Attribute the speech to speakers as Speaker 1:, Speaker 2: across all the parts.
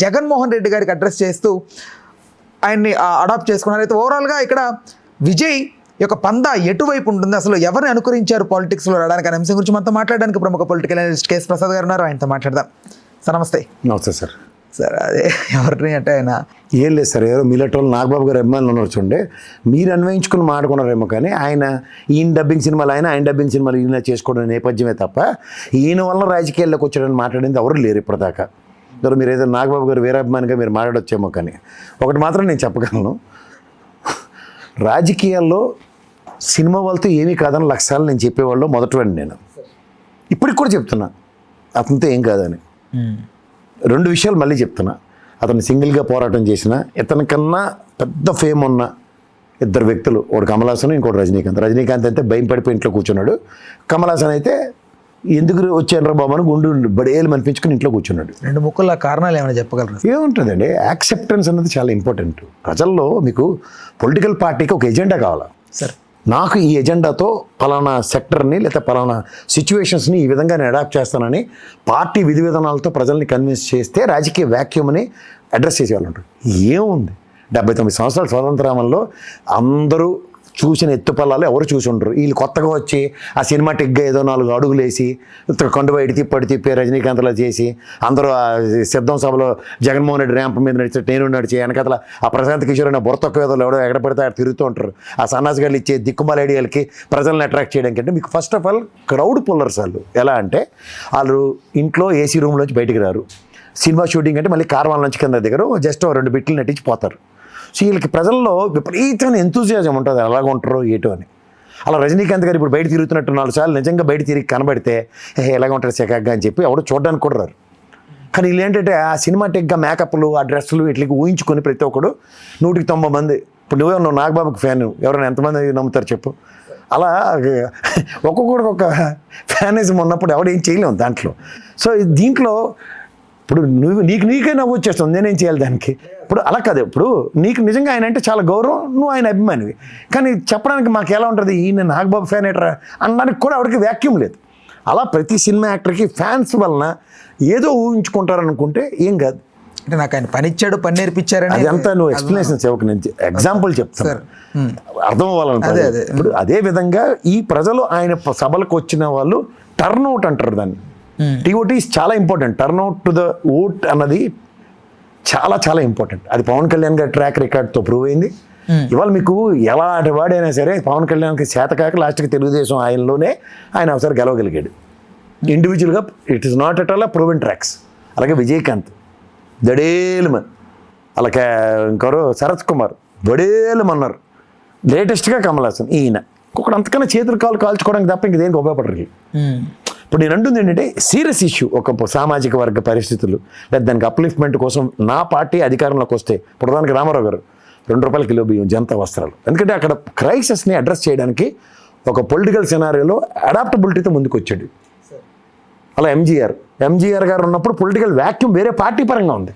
Speaker 1: జగన్మోహన్ రెడ్డి గారికి అడ్రస్ చేస్తూ ఆయన్ని అడాప్ట్ చేసుకున్నారు. అయితే ఓవరాల్గా ఇక్కడ విజయ్ యొక్క పందా ఎటువైపు ఉంటుంది, అసలు ఎవరిని అనుకరించారు పాలిటిక్స్లో రావడానికి అనే అంశం గురించి మనతో మాట్లాడడానికి ప్రముఖ పొలిటికల్ అనలిస్ట్ కేఎస్ ప్రసాద్ గారు ఉన్నారు. ఆయనతో మాట్లాడదాం. సార్ నమస్తే.
Speaker 2: నమస్తే సార్.
Speaker 1: సార్ అదే ఎవరిని అంటే ఆయన
Speaker 2: ఏం లేదు సార్, ఎవరో మీలటోళ్ళు నాగబాబు గారు అభిమానులు ఉన్నారు చూడండి, మీరు అన్వయించుకుని మాట్లాడుకున్నారేమో, కానీ ఈయన డబ్బింగ్ సినిమాలు ఆయన డబ్బింగ్ సినిమాలు ఈయన చేసుకోవడం నేపథ్యమే తప్ప ఈయన వల్ల రాజకీయాల్లోకి వచ్చాడని మాట్లాడింది ఎవరు లేరు ఇప్పటిదాకా. మీరు ఏదో నాగబాబు గారు వీరాభిమానిగా మీరు మాట్లాడొచ్చేమో, కానీ ఒకటి మాత్రం నేను చెప్పగలను, రాజకీయాల్లో సినిమా వాళ్ళతో ఏమీ కాదని లక్షలు నేను చెప్పేవాళ్ళు మొదటివాడిని. నేను ఇప్పటికి కూడా చెప్తున్నా అతనితో ఏం కాదని. రెండు విషయాలు మళ్ళీ చెప్తున్నా. అతను సింగిల్గా పోరాటం చేసిన, ఇతనికన్నా పెద్ద ఫేమ్ ఉన్న ఇద్దరు వ్యక్తులు, ఒకటి కమల్ హాసన్, ఇంకోటి రజనీకాంత్. రజనీకాంత్ అయితే భయం పడిపోయి ఇంట్లో కూర్చున్నాడు. కమల్ హాసన్ అయితే ఎందుకు వచ్చాను రా బాబు అని గుండు బడేలు అనిపించుకుని ఇంట్లో కూర్చున్నాడు.
Speaker 1: రెండు ముక్కల కారణాలు ఏమైనా చెప్పగలరు?
Speaker 2: ఏముంటుందండి, యాక్సెప్టెన్స్ అన్నది చాలా ఇంపార్టెంట్. ప్రజల్లో మీకు పొలిటికల్ పార్టీకి ఒక ఎజెండా కావాలా.
Speaker 1: సార్
Speaker 2: నాకు ఈ ఎజెండాతో పలానా సెక్టర్ని లేదా పలానా సిచ్యువేషన్స్ని ఈ విధంగా నేను అడాప్ట్ చేస్తానని పార్టీ విధి విధానాలతో ప్రజల్ని కన్విన్స్ చేస్తే రాజకీయ వ్యాక్యూమ్ని అడ్రస్ చేసేవాళ్ళు ఉంటారు. ఏముంది, 79 సంవత్సరాల స్వాతంత్రంలో అందరూ చూసిన ఎత్తుపల్లాలు ఎవరు చూసి ఉండరు. వీళ్ళు కొత్తగా వచ్చి ఆ సినిమాటిక్గా ఏదో 4 అడుగులు వేసి కొండ ఇటు తిప్పి రజనీకాంత్లో చేసి అందరూ ఆ సిద్ధం సభలో జగన్మోహన్ రెడ్డి ర్యాంప్ మీద నడిచి నేను నడిచి వెనకతల ఆ ప్రశాంత్ కిషోర్ అనే బుర్రతొక్క ఏదో ఎవడో ఎక్కడ పడితే అక్కడ తిరుగుతూ ఉంటారు. ఆ సన్నాసిగాళ్ళు ఇచ్చే దిక్కుమాల ఐడియాలకి ప్రజల్ని అట్రాక్ట్ చేయడానికి. అంటే మీకు first of all crowd pullers వాళ్ళు. ఎలా అంటే వాళ్ళు ఇంట్లో ఏసీ రూమ్లోంచి బయటికి రారు. సినిమా షూటింగ్ అంటే మళ్ళీ కార్వాల నుంచి కింద దిగరు, జస్ట్ 2 బిట్లు నటించి పోతారు. సో వీళ్ళకి ప్రజల్లో విపరీతమైన ఎంతూజియాజం ఉంటుంది, ఎలాగ ఉంటారో ఏటో అని. అలా రజనీకాంత్ గారు ఇప్పుడు బయట తిరుగుతున్నట్టు 4 సార్లు నిజంగా బయట తిరిగి కనబడితే ఎలాగ ఉంటారు చక్కగా అని చెప్పి ఎవరు చూడడానికి కూడా రారు. కానీ వీళ్ళు ఏంటంటే ఆ సినిమాటిక్గా మేకప్లు, ఆ డ్రెస్సులు వీటికి ఊహించుకొని ప్రతి ఒక్కడు 190 మంది. ఇప్పుడు నువ్వు నాగబాబుకి ఫ్యాన్, ఎవరైనా ఎంతమంది నమ్ముతారు చెప్పు? అలా ఒక్కొక్కడికి ఒక ఫ్యానిజం ఉన్నప్పుడు ఎవడేం చేయలేము దాంట్లో. సో దీంట్లో ఇప్పుడు నీకే నవ్వు వచ్చేస్తుంది, నేనేం చేయాలి దానికి? ఇప్పుడు అలా కాదు. ఇప్పుడు నీకు నిజంగా ఆయన అంటే చాలా గౌరవం, నువ్వు ఆయన అభిమానివి, కానీ చెప్పడానికి మాకు ఎలా ఉంటుంది, ఈయన నాగబాబు ఫ్యాన్ ఏట్రా అనడానికి కూడా ఆవిడకి వ్యాక్యూమ్ లేదు. అలా ప్రతి సినిమా యాక్టర్కి ఫ్యాన్స్ వలన ఏదో ఊహించుకుంటారనుకుంటే ఏం కాదు.
Speaker 1: అంటే నాకు ఆయన పని ఇచ్చాడు, పని నేర్పించారని
Speaker 2: అదంతా నువ్వు ఎక్స్ప్లెనేషన్ చెప్పక, నేను ఎగ్జాంపుల్ చెప్తాను అర్థం అవ్వాలంటే. ఇప్పుడు అదే విధంగా ఈ ప్రజలు ఆయన సభలకు వచ్చిన వాళ్ళు టర్న్అవుట్ అంటారు దాన్ని. TOT ఈజ్ చాలా important. Turnout to the vote అన్నది చాలా చాలా ఇంపార్టెంట్. అది పవన్ కళ్యాణ్ గారి ట్రాక్ రికార్డ్తో ప్రూవ్ అయింది. ఇవాళ మీకు ఎలా వాడైనా సరే పవన్ కళ్యాణ్కి చేతకాక లాస్ట్కి తెలుగుదేశం ఆయనలోనే ఆయన ఒకసారి గెలవగలిగాడు ఇండివిజువల్గా. It is not at all proven tracks. అలాగే విజయకాంత్ దడేలుమన్, అలాగే ఇంకొకరు శరత్ కుమార్ దడేలుమన్నారు. లేటెస్ట్గా కమల్ హాసన్. ఈయన ఒకడు అంతకన్నా చేతులు కాలు కాల్చుకోవడానికి తప్ప ఇంక దేనికి ఉపయోగపడరు. ఇప్పుడు నేను అంటుంది ఏంటంటే సీరియస్ ఇష్యూ, ఒక సామాజిక వర్గ పరిస్థితులు లేదా దానికి అప్లిఫ్ట్మెంట్ కోసం నా పార్టీ అధికారంలోకి వస్తే, ప్రధానికి రామారావు గారు 2 రూపాయల కిలో బియ్యం, జనతా వస్త్రాలు. ఎందుకంటే అక్కడ క్రైసిస్ని అడ్రస్ చేయడానికి ఒక పొలిటికల్ సినారియోలో అడాప్టబిలిటీతో ముందుకు వచ్చాడు. అలా ఎంజీఆర్ గారు ఉన్నప్పుడు పొలిటికల్ వ్యాక్యూమ్ వేరే పార్టీ పరంగా ఉంది.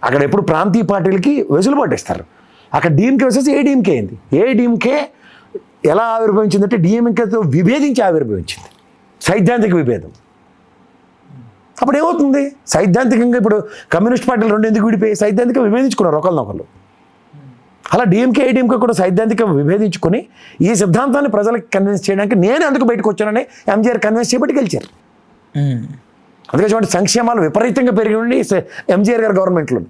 Speaker 2: అక్కడ ఎప్పుడు ప్రాంతీయ పార్టీలకి వెసులుబాటు ఇస్తారు. అక్కడ డిఎంకే వచ్చేసి ఏడీఎంకే అయింది. ఏడీఎంకే ఎలా ఆవిర్భవించిందంటే డిఎంకేతో విభేదించి ఆవిర్భవించింది, సైద్ధాంతిక విభేదం. అప్పుడు ఏమవుతుంది, సైద్ధాంతికంగా ఇప్పుడు కమ్యూనిస్ట్ పార్టీలు 2 ఎందుకు విడిపోయి సైద్ధాంతిక విభేదించుకున్నారు ఒకరినొకళ్ళు. అలా డిఎంకే ఏడీఎంకే కూడా సైద్ధాంతిక విభేదించుకొని ఈ సిద్ధాంతాన్ని ప్రజలకు కన్విన్స్ చేయడానికి నేను అందుకు బయటకు వచ్చానని ఎంజీఆర్ కన్విన్స్ చేయబట్టి గెలిచారు. అందుకే చూడండి, సంక్షేమాలు విపరీతంగా పెరిగి ఉండి ఎంజీఆర్ గారి గవర్నమెంట్లో.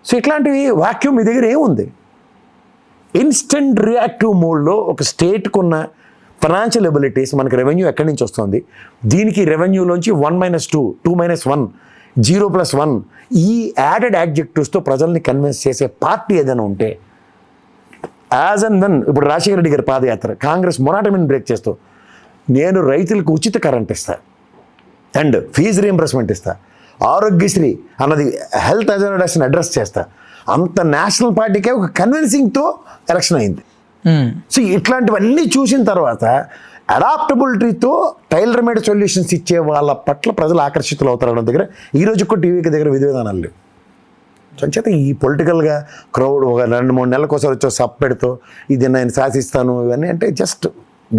Speaker 2: సో ఇట్లాంటివి వాక్యూమ్ మీ దగ్గర ఏముంది? ఇన్స్టెంట్ రియాక్టివ్ మోడ్లో ఒక స్టేట్కు ఉన్న ఫైనాన్షియల్ ఎబిలిటీస్, మనకి రెవెన్యూ ఎక్కడి నుంచి వస్తుంది, దీనికి రెవెన్యూలోంచి 1-2, 2-1, 0+1 ఈ యాడెడ్ యాడ్జెక్టివ్స్తో ప్రజల్ని కన్విన్స్ చేసే పార్టీ ఏదైనా ఉంటే, యాజ్ అండ్ దెన్ ఇప్పుడు రాజశేఖర రెడ్డి గారి పాదయాత్ర, కాంగ్రెస్ మొనాటమీని బ్రేక్ చేస్తూ నేను రైతులకు ఉచిత కరెంట్ ఇస్తా అండ్ ఫీజు రీయింబర్స్మెంట్ ఇస్తా, ఆరోగ్యశ్రీ అన్నది హెల్త్ అజెండాస్ని అడ్రస్ చేస్తా, అంత నేషనల్ పార్టీకే ఒక కన్విన్సింగ్తో ఎలక్షన్ అయింది. సో ఇట్లాంటివన్నీ చూసిన తర్వాత అడాప్టబిలిటీతో టైలర్ మేడ్ సొల్యూషన్స్ ఇచ్చే వాళ్ళ పట్ల ప్రజలు ఆకర్షితులు అవుతారన్న దగ్గర ఈ రోజు కూడా టీవీకి దగ్గర విధి విధానాలు లేవు. చేత ఈ పొలిటికల్గా క్రౌడ్ ఒక 2-3 నెలలకు ఒకసారి వచ్చే సబ్ పెడుతూ ఇది నేను శాసిస్తాను ఇవన్నీ అంటే జస్ట్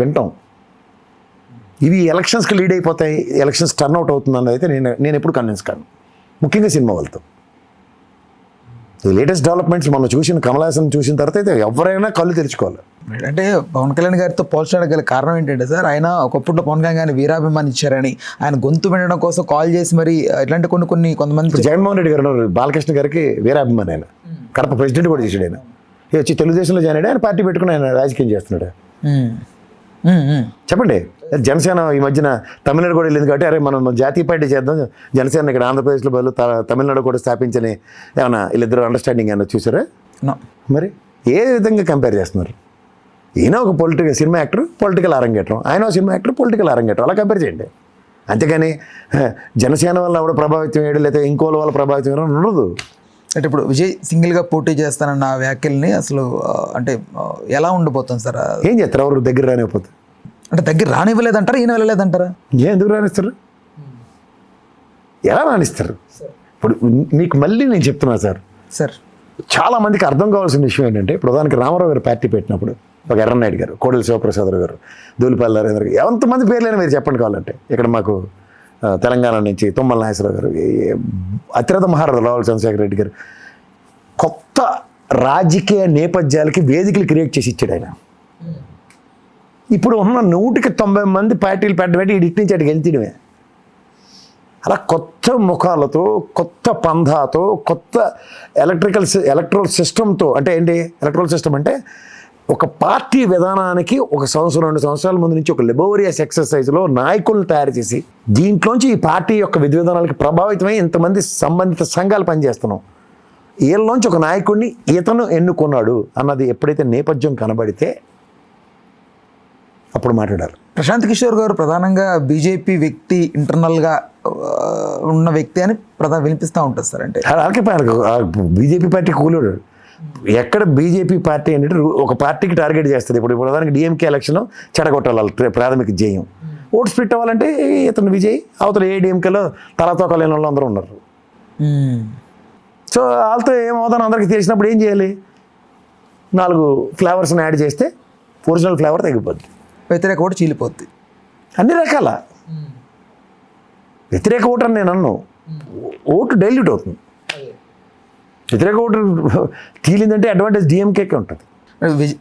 Speaker 2: వింటాం. ఇవి ఎలక్షన్స్కి లీడ్ అయిపోతాయి, ఎలక్షన్స్ టర్న్అవుట్ అవుతుంది అన్నది అయితే నేను ఎప్పుడు కన్విన్స్ కాను, ముఖ్యంగా సినిమా వాళ్ళతో. ఈ లేటెస్ట్ డెవలప్మెంట్స్ మనం చూసిన కమల్ హాసన్ చూసిన తర్వాత అయితే ఎవరైనా కళ్ళు తెరుచుకోవాలి.
Speaker 1: అంటే పవన్ కళ్యాణ్ గారితో పోల్చడానికి గల కారణం ఏంటంటే సార్, ఆయన ఒకప్పుడు పవన్ కళ్యాణ్ గారిని వీరాభిమాని ఇచ్చారని, ఆయన గొంతు వినడం కోసం కాల్ చేసి మరి ఇట్లాంటి కొంతమంది
Speaker 2: ఇప్పుడు జగన్మోహన్ రెడ్డి గారు ఉన్నారు, బాలకృష్ణ గారికి వీరాభిమాని, ఆయన కడప ప్రెసిడెంట్ కూడా చేశాడు. ఆయన వచ్చి తెలుగుదేశంలో జాయిన్ అయ్యాడు, ఆయన పార్టీ పెట్టుకుని ఆయన రాజకీయం చేస్తున్నాడు. చెప్పండి, జనసేన ఈ మధ్యన తమిళనాడు కూడా వెళ్ళింది కాబట్టి అరే మనం జాతీయ పార్టీ చేద్దాం, జనసేన ఇక్కడ ఆంధ్రప్రదేశ్లో బదులు తమిళనాడు కూడా స్థాపించని ఏమన్నా వీళ్ళిద్దరు అండర్స్టాండింగ్ ఏమన్నా చూసారా? మరి ఏ విధంగా కంపేర్ చేస్తున్నారు? ఈయన ఒక సినిమా యాక్టర్, పొలిటికల్ అరంగేట్రం, ఆయన ఒక సినిమా యాక్టర్, పొలిటికల్ అరంగేట్రం, అలా కంపేర్ చేయండి. అంతేగాని జనసేన వల్ల ఆవిడ ప్రభావితం వేయడం లేదా ఇంకోళ్ళ వల్ల ప్రభావితం వేయడం ఉండదు.
Speaker 1: అంటే ఇప్పుడు విజయ్ సింగిల్గా పోటీ చేస్తానన్న వ్యాఖ్యల్ని అసలు అంటే ఎలా ఉండిపోతుంది సార్?
Speaker 2: ఏం చేస్తారు ఎవరు దగ్గర రానివ్వకపోతే?
Speaker 1: అంటే దగ్గర రానివ్వలేదంటారా, ఈయన వెళ్ళలేదంటారా?
Speaker 2: ఎందుకు రాణిస్తారు? ఎలా రాణిస్తారు? ఇప్పుడు మీకు మళ్ళీ నేను చెప్తున్నా సార్, చాలా మందికి అర్థం కావాల్సిన విషయం ఏంటంటే, ఇప్పుడు ఉదాహరణకి రామారావు గారు పార్టీ పెట్టినప్పుడు ఒక ఎర్రన్నాయుడు గారు, కోడెల శివప్రసాదరావు గారు, దూలిపల్లి నరేంద్ర గారు, ఎంతమంది పేర్లైనా మీరు చెప్పండి కావాలంటే. ఇక్కడ మాకు తెలంగాణ నుంచి తుమ్మల నాగేశ్వరరావు గారు, అతిరథ మహారాజు రావుల చంద్రశేఖర రెడ్డి గారు, కొత్త రాజకీయ నేపథ్యాలకి వేదికలు క్రియేట్ చేసి ఇచ్చాడు ఆయన. ఇప్పుడు ఉన్న 190 మంది పార్టీలు పెట్టబెట్టి ఇటు నుంచి అటు గెలిచడమే. అలా కొత్త ముఖాలతో, కొత్త పంధాతో, కొత్త ఎలక్ట్రల్ సిస్టంతో, అంటే ఏంటి ఎలక్ట్రల్ సిస్టమ్ అంటే ఒక పార్టీ విధానానికి 1 సంవత్సరం 2 సంవత్సరాల ముందు నుంచి ఒక లెబోరియస్ ఎక్సర్సైజ్లో నాయకులను తయారు చేసి దీంట్లోంచి ఈ పార్టీ యొక్క విధి విధానాలకి ప్రభావితమై ఇంతమంది సంబంధిత సంఘాలు పనిచేస్తున్నాం, వీళ్ళలోంచి ఒక నాయకుడిని ఇతను ఎన్నుకున్నాడు అన్నది ఎప్పుడైతే నేపథ్యం కనబడితే అప్పుడు మాట్లాడారు.
Speaker 1: ప్రశాంత్ కిషోర్ గారు ప్రధానంగా బీజేపీ వ్యక్తి, ఇంటర్నల్గా ఉన్న వ్యక్తి అని వినిపిస్తూ ఉంటుంది సార్. అంటే
Speaker 2: అలాగే బీజేపీ పార్టీ కూలోడు. ఎక్కడ బీజేపీ పార్టీ అంటే ఒక పార్టీకి టార్గెట్ చేస్తుంది. ఇప్పుడు ప్రధానికి డిఎంకే ఎలక్షన్ చెడగొట్టాలి ప్రాథమిక ధ్యేయం. ఓటు స్ప్లిట్ అవ్వాలంటే ఇతను విజయ్, అవతల ఏడీఎంకేలో తలతోక లేని వాళ్ళు అందరూ ఉన్నారు. సో వాళ్ళతో ఏమవుతానో అందరికీ తెలిసినప్పుడు ఏం చేయాలి? 4 ఫ్లేవర్స్ని యాడ్ చేస్తే ఒరిజినల్ ఫ్లేవర్ తగ్గిపోద్ది,
Speaker 1: వ్యతిరేక ఓటు చీలిపోద్ది.
Speaker 2: అన్ని రకాల వ్యతిరేక ఓటు అని నేను అన్ను, ఓటు డైల్యూట్ అవుతుంది. వ్యతిరేక ఓటు తీలిందంటే అడ్వాంటేజ్ డిఎంకేకే ఉంటుంది.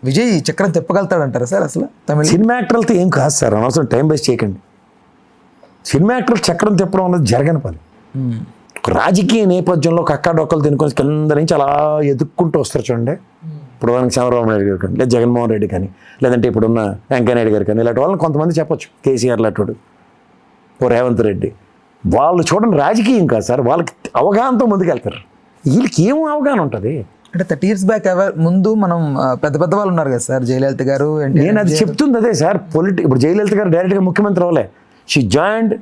Speaker 1: విజయ్ చక్రం తిప్పగలుగుతాడంటారా సార్? అసలు తమిళ
Speaker 2: సినిమా యాక్టర్లతో ఏం కాదు సార్, అనవసరం టైం వేస్ట్ చేయకండి. సినిమా యాక్టర్లు చక్రం తిప్పడం అనేది జరగని పని. రాజకీయ నేపథ్యంలో కక్కాడొక్కలు తినుకొని కింద నుంచి అలా ఎదుక్కుంటూ వస్తారు చూడండి. ఇప్పుడు దానికి చంద్రబాబు నాయుడు గారు కానీ, లేదా జగన్మోహన్ రెడ్డి కానీ, లేదంటే ఇప్పుడున్న వెంకయ్యనాయుడు గారు కానీ, ఇలాంటి వాళ్ళని కొంతమంది చెప్పొచ్చు, కేసీఆర్ లాంటి ఓ రేవంత్ రెడ్డి, వాళ్ళు చూడండి రాజకీయం కాదు సార్, వాళ్ళకి అవగాహనతో ముందుకెళ్తారు. వీళ్ళకి ఏం అవగాహన ఉంటుంది?
Speaker 1: అంటే 30 years బ్యాక్ ముందు మనం పెద్ద వాళ్ళు ఉన్నారు కదా సార్, జయలలిత గారు.
Speaker 2: నేను అది చెప్తుంది అదే సార్. ఇప్పుడు జయలలిత గారు డైరెక్ట్గా ముఖ్యమంత్రి అవ్వలే. షీ జాయిండ్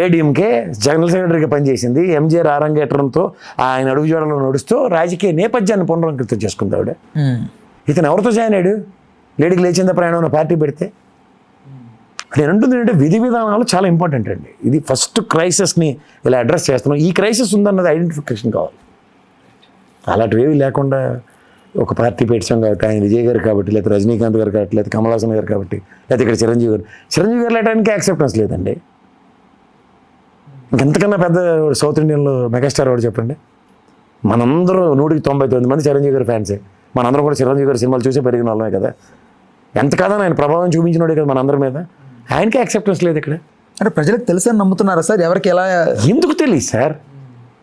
Speaker 2: ఏడీఎంకే, జనరల్ సెక్రటరీగా పనిచేసింది. ఎంజీఆర్ అరంగేట్రంతో ఆయన అడుగుజాడలో నడుస్తూ రాజకీయ నేపథ్యాన్ని పునరంకితం చేసుకుంది ఆవిడ. ఇతను ఎవరితో జాయిన్ అయ్యాడు? లేడీకి లేచిందా ప్రయాణం పార్టీ పెడితే. నేను అంటుంది ఏంటంటే విధి విధానాలు చాలా ఇంపార్టెంట్ అండి. ఇది ఫస్ట్ క్రైసిస్ని ఇలా అడ్రస్ చేస్తున్నాం. ఈ క్రైసిస్ ఉందన్నది ఐడెంటిఫికేషన్ కావాలి. అలాంటివేవి లేకుండా ఒక పార్టీ పెట్టాం కాబట్టి, ఆయన విజయ్ గారు కాబట్టి, లేదా రజనీకాంత్ గారు కాబట్టి, లేదా కమల్ హాసన్ గారు కాబట్టి, లేదా ఇక్కడ చిరంజీవి గారు లేటానికి యాక్సెప్టెన్స్ లేదండి. ఇంకెంతకన్నా పెద్ద సౌత్ ఇండియన్లో మెగాస్టార్ వాడు చెప్పండి. మనందరూ 199 మంది చిరంజీవి గారి ఫ్యాన్సే. మనందరం కూడా చిరంజీవి గారి సినిమాలు చూసే పెరిగిన వాళ్ళమే కదా. ఎంత కాదని ఆయన ప్రభావం చూపించినోడే కదా మనందరి మీద. ఆయనకి యాక్సెప్టెన్స్ లేదు ఇక్కడ.
Speaker 1: అంటే ప్రజలకు తెలుసని నమ్ముతున్నారా సార్? ఎవరికి ఎలా? ఎందుకు
Speaker 2: తెలియదు సార్.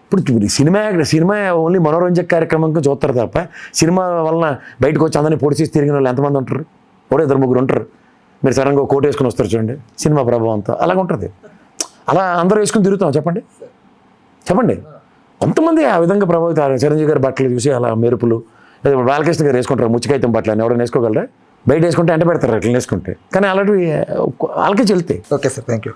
Speaker 2: ఇప్పుడు సినిమా ఓన్లీ మనోరంజక కార్యక్రమంగా చూస్తారు తప్ప, సినిమా వలన బయటకు వచ్చి అందరినీ పొడిచేసి తిరిగిన వాళ్ళు ఎంతమంది ఉంటారు? 2-3 ఉంటారు. మీరు సడన్గా కోట్ వేసుకుని వస్తారు చూడండి, సినిమా ప్రభావంతో అలాగ ఉంటుంది. అలా అందరూ వేసుకుని తిరుగుతాం చెప్పండి. కొంతమంది ఆ విధంగా ప్రభావితం. చిరంజీవి గారి బట్టలు చూసి అలా మెరుపులు, లేదా బాలకృష్ణ గారు వేసుకుంటారు ముచ్చికైతం బట్టలు అని ఎవరైనా వేసుకోగలరా? బయట వేసుకుంటే ఎంట పెడతారు అట్లా వేసుకుంటే. కానీ అలాంటివి వాళ్ళకే చెల్తాయి.
Speaker 1: Okay sir, thank you.